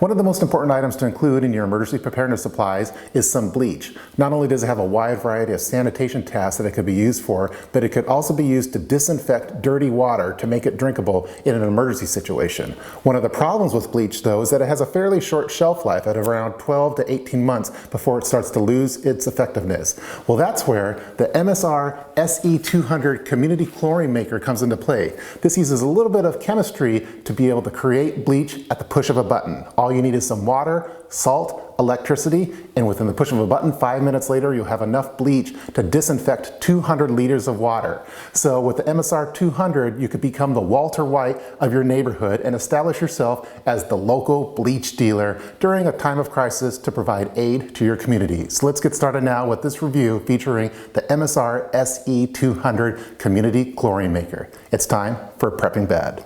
One of the most important items to include in your emergency preparedness supplies is some bleach. Not only does it have a wide variety of sanitation tasks that it could be used for, but it could also be used to disinfect dirty water to make it drinkable in an emergency situation. One of the problems with bleach, though, is that it has a fairly short shelf life at around 12 to 18 months before it starts to lose its effectiveness. Well, that's where the MSR SE200 community chlorine maker comes into play. This uses a little bit of chemistry to be able to create bleach at the push of a button. All you need is some water, salt, electricity, and within the push of a button, 5 minutes later, you'll have enough bleach to disinfect 200 liters of water. So with the MSR 200, you could become the Walter White of your neighborhood and establish yourself as the local bleach dealer during a time of crisis to provide aid to your community. So let's get started now with this review featuring the MSR SE200 community chlorine maker. It's time for Prepping Bad.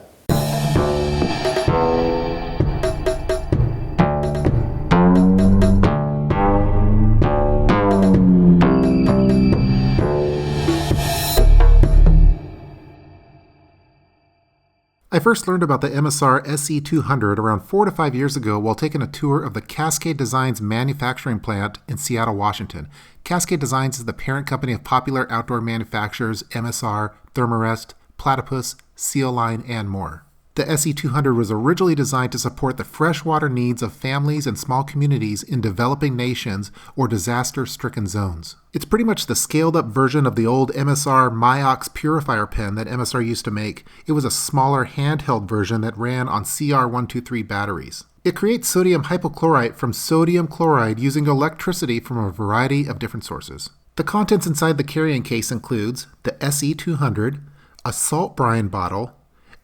I first learned about the MSR SE200 around 4 to 5 years ago while taking a tour of the Cascade Designs manufacturing plant in Seattle, Washington. Cascade Designs is the parent company of popular outdoor manufacturers MSR, Thermarest, Platypus, Seal Line, and more. The SE200 was originally designed to support the freshwater needs of families and small communities in developing nations or disaster-stricken zones. It's pretty much the scaled-up version of the old MSR Myox purifier pen that MSR used to make. It was a smaller handheld version that ran on CR123 batteries. It creates sodium hypochlorite from sodium chloride using electricity from a variety of different sources. The contents inside the carrying case includes the SE200, a Salt Brine bottle,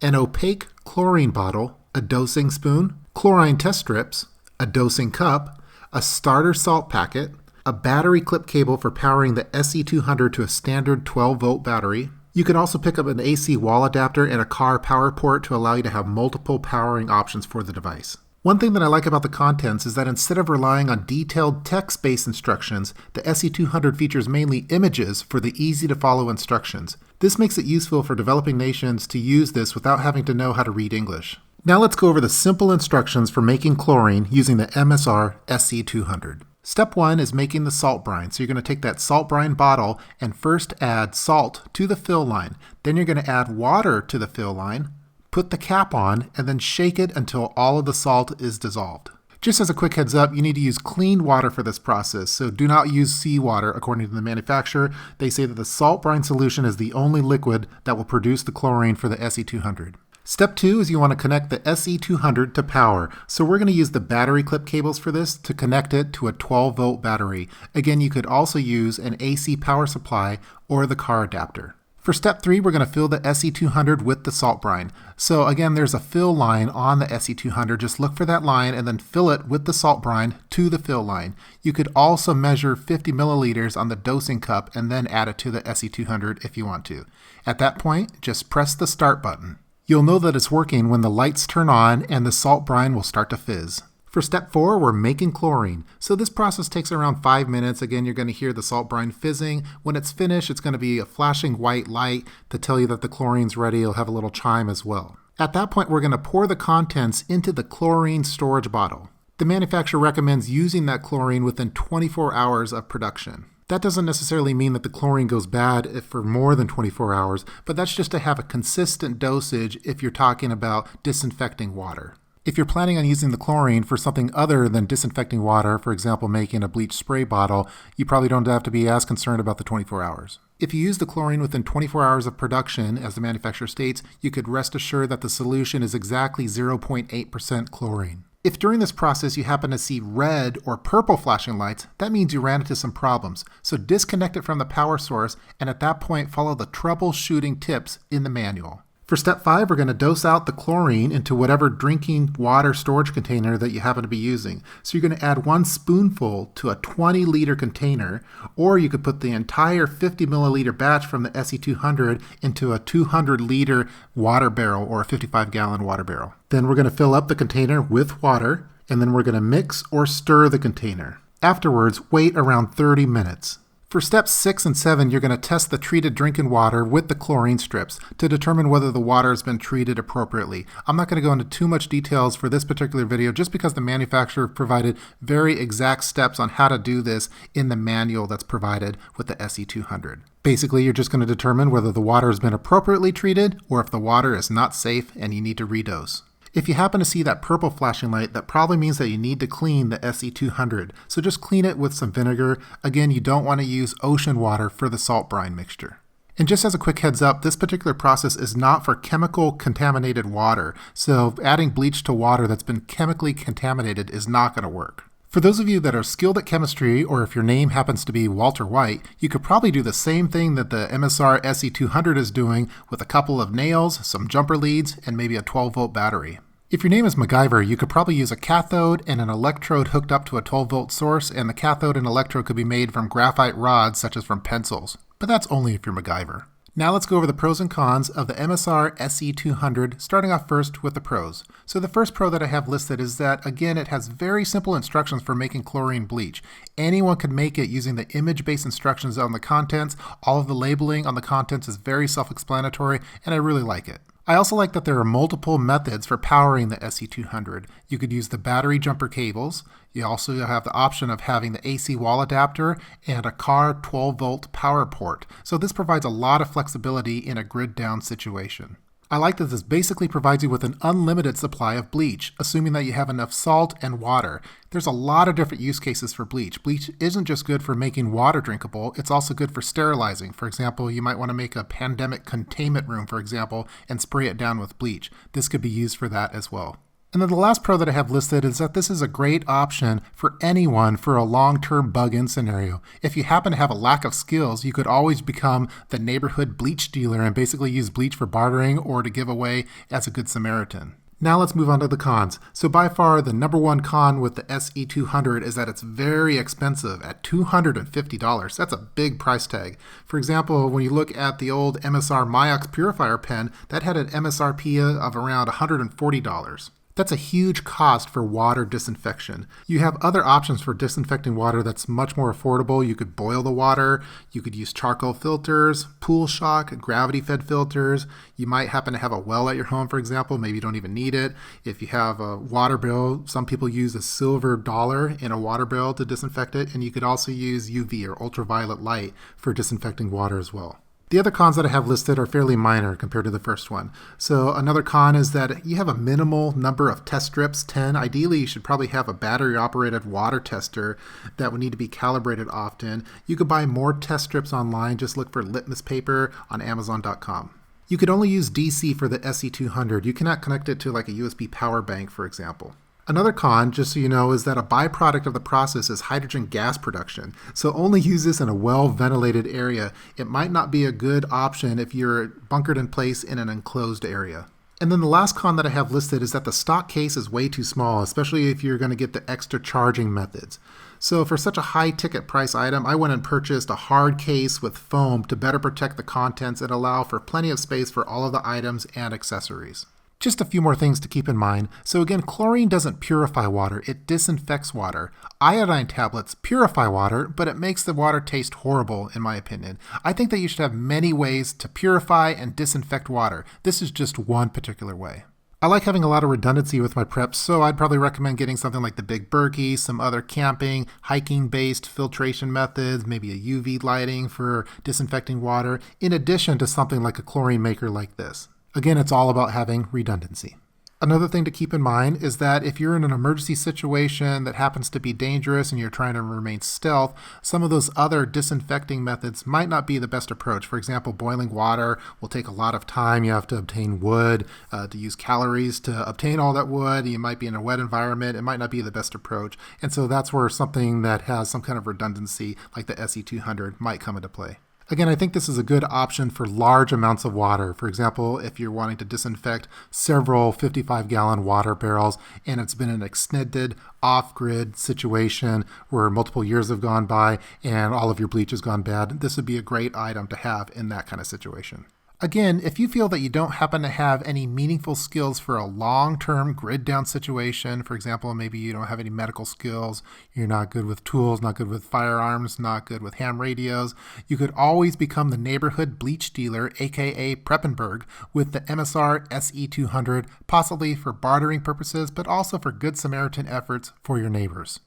an opaque chlorine bottle, a dosing spoon, chlorine test strips, a dosing cup, a starter salt packet, a battery clip cable for powering the SE200 to a standard 12-volt battery. You can also pick up an AC wall adapter and a car power port to allow you to have multiple powering options for the device. One thing that I like about the contents is that instead of relying on detailed text-based instructions, the SE200 features mainly images for the easy-to-follow instructions. This makes it useful for developing nations to use this without having to know how to read English. Now let's go over the simple instructions for making chlorine using the MSR SE200. Step 1 is making the salt brine. So you're going to take that salt brine bottle and first add salt to the fill line. Then you're going to add water to the fill line, put the cap on, and then shake it until all of the salt is dissolved. Just as a quick heads up, you need to use clean water for this process, so do not use seawater according to the manufacturer. They say that the salt brine solution is the only liquid that will produce the chlorine for the SE200. Step 2 is you want to connect the SE200 to power. So we're going to use the battery clip cables for this to connect it to a 12-volt battery. Again, you could also use an AC power supply or the car adapter. For step 3, we're going to fill the SE200 with the salt brine. So again, there's a fill line on the SE200. Just look for that line and then fill it with the salt brine to the fill line. You could also measure 50 milliliters on the dosing cup and then add it to the SE200 if you want to. At that point, just press the start button. You'll know that it's working when the lights turn on and the salt brine will start to fizz. For step 4, we're making chlorine. So this process takes around 5 minutes. Again, you're going to hear the salt brine fizzing. When it's finished, it's going to be a flashing white light to tell you that the chlorine's ready. It'll have a little chime as well. At that point, we're going to pour the contents into the chlorine storage bottle. The manufacturer recommends using that chlorine within 24 hours of production. That doesn't necessarily mean that the chlorine goes bad for more than 24 hours, but that's just to have a consistent dosage if you're talking about disinfecting water. If you're planning on using the chlorine for something other than disinfecting water, for example, making a bleach spray bottle, you probably don't have to be as concerned about the 24 hours. If you use the chlorine within 24 hours of production, as the manufacturer states, you could rest assured that the solution is exactly 0.8% chlorine. If during this process you happen to see red or purple flashing lights, that means you ran into some problems. So disconnect it from the power source and at that point follow the troubleshooting tips in the manual. For step 5, we're going to dose out the chlorine into whatever drinking water storage container that you happen to be using. So you're going to add 1 spoonful to a 20-liter container, or you could put the entire 50 milliliter batch from the SE200 into a 200-liter water barrel or a 55-gallon water barrel. Then we're going to fill up the container with water, and then we're going to mix or stir the container. Afterwards, wait around 30 minutes. For steps 6 and 7, you're going to test the treated drinking water with the chlorine strips to determine whether the water has been treated appropriately. I'm not going to go into too much details for this particular video just because the manufacturer provided very exact steps on how to do this in the manual that's provided with the SE200. Basically, you're just going to determine whether the water has been appropriately treated or if the water is not safe and you need to redose. If you happen to see that purple flashing light, that probably means that you need to clean the SE200. So just clean it with some vinegar. Again, you don't want to use ocean water for the salt brine mixture. And just as a quick heads up, this particular process is not for chemical contaminated water. So adding bleach to water that's been chemically contaminated is not going to work. For those of you that are skilled at chemistry, or if your name happens to be Walter White, you could probably do the same thing that the MSR SE200 is doing with a couple of nails, some jumper leads, and maybe a 12-volt battery. If your name is MacGyver, you could probably use a cathode and an electrode hooked up to a 12-volt source, and the cathode and electrode could be made from graphite rods such as from pencils. But that's only if you're MacGyver. Now let's go over the pros and cons of the MSR SE200, starting off first with the pros. So the first pro that I have listed is that, again, it has very simple instructions for making chlorine bleach. Anyone could make it using the image-based instructions on the contents. All of the labeling on the contents is very self-explanatory, and I really like it. I also like that there are multiple methods for powering the SE200. You could use the battery jumper cables. You also have the option of having the AC wall adapter and a car 12-volt power port. So this provides a lot of flexibility in a grid down situation. I like that this basically provides you with an unlimited supply of bleach, assuming that you have enough salt and water. There's a lot of different use cases for bleach. Bleach isn't just good for making water drinkable, it's also good for sterilizing. For example, you might want to make a pandemic containment room, for example, and spray it down with bleach. This could be used for that as well. And then the last pro that I have listed is that this is a great option for anyone for a long-term bug-in scenario. If you happen to have a lack of skills, you could always become the neighborhood bleach dealer and basically use bleach for bartering or to give away as a good Samaritan. Now let's move on to the cons. So by far the number one con with the SE200 is that it's very expensive at $250. That's a big price tag. For example, when you look at the old MSR Myox purifier pen, that had an MSRP of around $140. That's a huge cost for water disinfection. You have other options for disinfecting water that's much more affordable. You could boil the water, you could use charcoal filters, pool shock, gravity-fed filters. You might happen to have a well at your home, for example. Maybe you don't even need it. If you have a water barrel, some people use a silver dollar in a water barrel to disinfect it, and you could also use UV or ultraviolet light for disinfecting water as well. The other cons that I have listed are fairly minor compared to the first one. So another con is that you have a minimal number of test strips, 10. Ideally, you should probably have a battery-operated water tester that would need to be calibrated often. You could buy more test strips online. Just look for litmus paper on Amazon.com. You could only use DC for the SE200. You cannot connect it to like a USB power bank, for example. Another con, just so you know, is that a byproduct of the process is hydrogen gas production. So only use this in a well-ventilated area. It might not be a good option if you're bunkered in place in an enclosed area. And then the last con that I have listed is that the stock case is way too small, especially if you're going to get the extra charging methods. So for such a high ticket price item, I went and purchased a hard case with foam to better protect the contents and allow for plenty of space for all of the items and accessories. Just a few more things to keep in mind. So again, chlorine doesn't purify water, it disinfects water. Iodine tablets purify water, but it makes the water taste horrible, in my opinion. I think that you should have many ways to purify and disinfect water. This is just one particular way. I like having a lot of redundancy with my preps, so I'd probably recommend getting something like the Big Berkey, some other camping, hiking-based filtration methods, maybe a UV lighting for disinfecting water, in addition to something like a chlorine maker like this. Again, it's all about having redundancy. Another thing to keep in mind is that if you're in an emergency situation that happens to be dangerous and you're trying to remain stealth, some of those other disinfecting methods might not be the best approach. For example, boiling water will take a lot of time. You have to obtain wood, to use calories to obtain all that wood. You might be in a wet environment. It might not be the best approach. And so that's where something that has some kind of redundancy like the SE200 might come into play. Again, I think this is a good option for large amounts of water. For example, if you're wanting to disinfect several 55-gallon water barrels and it's been an extended off-grid situation where multiple years have gone by and all of your bleach has gone bad, this would be a great item to have in that kind of situation. Again, if you feel that you don't happen to have any meaningful skills for a long-term grid down situation, for example, maybe you don't have any medical skills, you're not good with tools, not good with firearms, not good with ham radios, you could always become the neighborhood bleach dealer, aka Preppenberg, with the MSR SE200, possibly for bartering purposes, but also for good Samaritan efforts for your neighbors.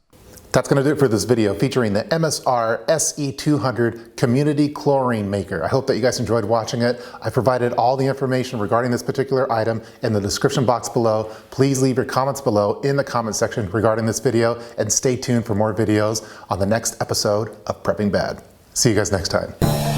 That's going to do it for this video featuring the MSR SE200 Community Chlorine Maker. I hope that you guys enjoyed watching it. I provided all the information regarding this particular item in the description box below. Please leave your comments below in the comment section regarding this video, and stay tuned for more videos on the next episode of Prepping Bad. See you guys next time.